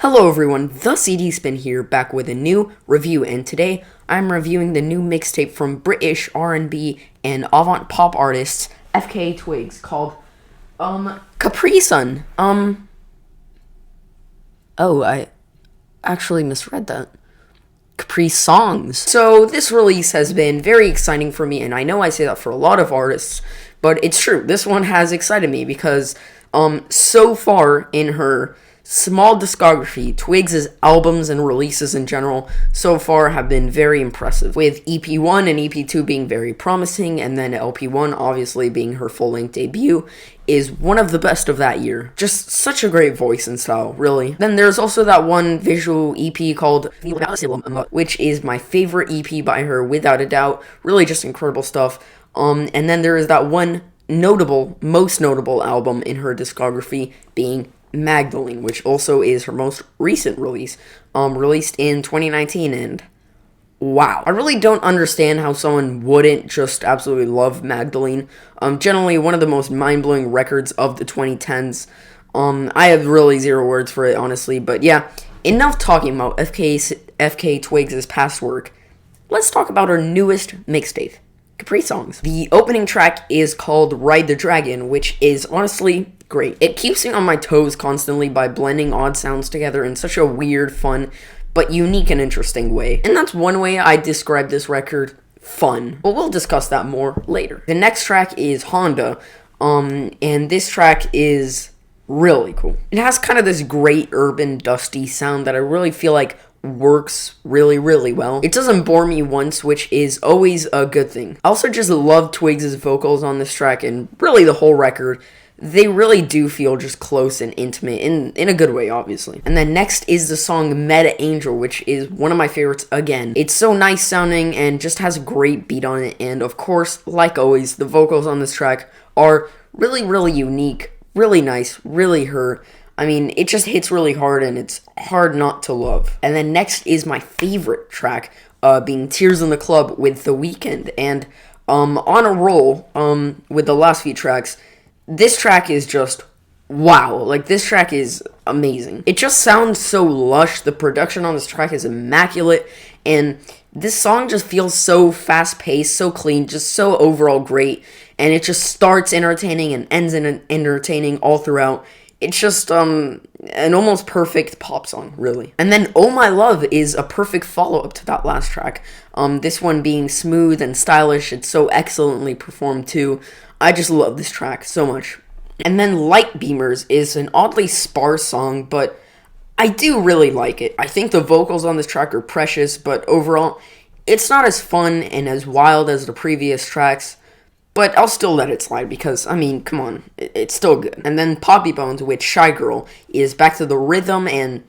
Hello everyone, the CD Spin here, back with a new review, and today I'm reviewing the new mixtape from British R&B and avant pop artists FKA Twigs called Capri Sun. Oh, I actually misread that. Capri Songs. So this release has been very exciting for me, and I know I say that for a lot of artists, but it's true. This one has excited me because so far in her small discography, Twigs' albums and releases in general so far have been very impressive, with EP1 and EP2 being very promising, and then LP1 obviously being her full-length debut, is one of the best of that year. Just such a great voice and style, really. Then there's also that one visual EP called which is my favorite EP by her, without a doubt. Really just incredible stuff. And then there is that one most notable album in her discography being Magdalene, which also is her most recent release, released in 2019, and wow. I really don't understand how someone wouldn't just absolutely love Magdalene. Generally one of the most mind-blowing records of the 2010s. I have really zero words for it, honestly, but yeah, enough talking about FK Twigs' past work. Let's talk about her newest mixtape, CAPRISONGS. The opening track is called Ride the Dragon, which is honestly great. It keeps me on my toes constantly by blending odd sounds together in such a weird, fun, but unique and interesting way. And that's one way I describe this record: fun. But we'll discuss that more later. The next track is Honda, and this track is really cool. It has kind of this great urban dusty sound that I really feel like works really well. It doesn't bore me once, which is always a good thing. I also just love Twigs' vocals on this track, and really the whole record. They really do feel just close and intimate, in a good way, obviously. And then next is the song Meta Angel, which is one of my favorites again. It's so nice sounding and just has a great beat on it, and of course, like always, the vocals on this track are really unique, really nice, really her. I mean, it just hits really hard, and it's hard not to love. And then next is my favorite track, being Tears in the Club with The Weeknd. And on a roll with the last few tracks, this track is just wow. Like, this track is amazing. It just sounds so lush. The production on this track is immaculate, and this song just feels so fast-paced, so clean, just so overall great. And it just starts entertaining and ends entertaining all throughout. It's just an almost perfect pop song, really. And then Oh My Love is a perfect follow-up to that last track. This one being smooth and stylish. It's so excellently performed too. I just love this track so much. And then Light Beamers is an oddly sparse song, but I do really like it. I think the vocals on this track are precious, but overall, it's not as fun and as wild as the previous tracks. But I'll still let it slide because, I mean, come on, it's still good. And then Poppy Bones with Shy Girl is back to the rhythm, and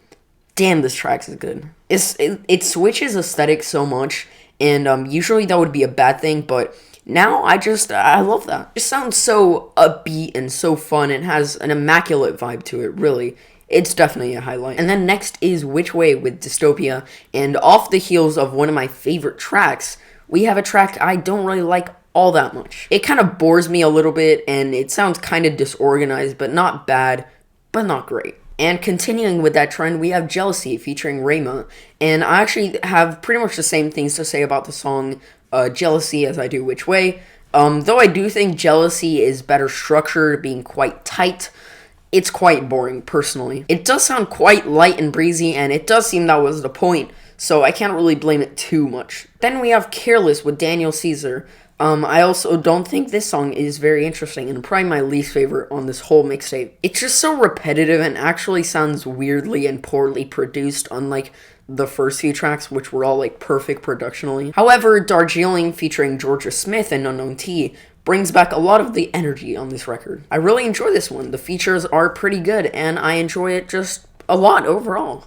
damn, this track is good. It switches aesthetics so much, and usually that would be a bad thing, but now I love that. It sounds so upbeat and so fun, and has an immaculate vibe to it, really. It's definitely a highlight. And then next is Which Way with Dystopia, and off the heels of one of my favorite tracks, we have a track I don't really like all that much. It kind of bores me a little bit, and it sounds kind of disorganized, but not bad, but not great. And continuing with that trend, we have Jealousy featuring Rayma, and I actually have pretty much the same things to say about the song Jealousy as I do Which Way. Though I do think Jealousy is better structured, being quite tight, it's quite boring, personally. It does sound quite light and breezy, and it does seem that was the point, so I can't really blame it too much. Then we have Careless with Daniel Caesar. I also don't think this song is very interesting, and probably my least favorite on this whole mixtape. It's just so repetitive and actually sounds weirdly and poorly produced, unlike the first few tracks, which were all like perfect productionally. However, Darjeeling featuring Georgia Smith and Unknown T brings back a lot of the energy on this record. I really enjoy this one. The features are pretty good, and I enjoy it just a lot overall.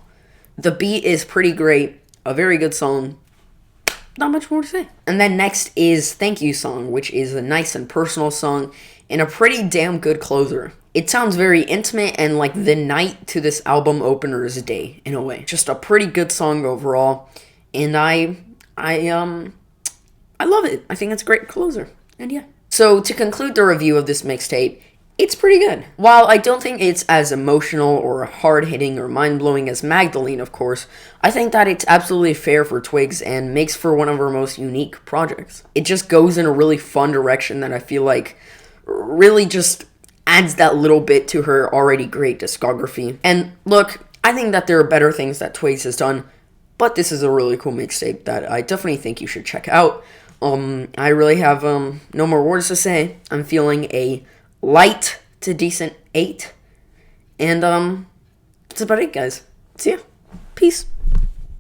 The beat is pretty great, a very good song. Not much more to say. And then next is Thank You Song, which is a nice and personal song and a pretty damn good closer. It sounds very intimate and like the night to this album opener's day, in a way. Just a pretty good song overall, and I love it. I think it's a great closer, and yeah. So to conclude the review of this mixtape, it's pretty good. While I don't think it's as emotional or hard-hitting or mind-blowing as Magdalene, of course, I think that it's absolutely fair for Twigs and makes for one of her most unique projects. It just goes in a really fun direction that I feel like really just adds that little bit to her already great discography. And look, I think that there are better things that Twigs has done, but this is a really cool mixtape that I definitely think you should check out. I really have no more words to say. I'm feeling a light to decent 8. And that's about it, guys. See ya. Peace.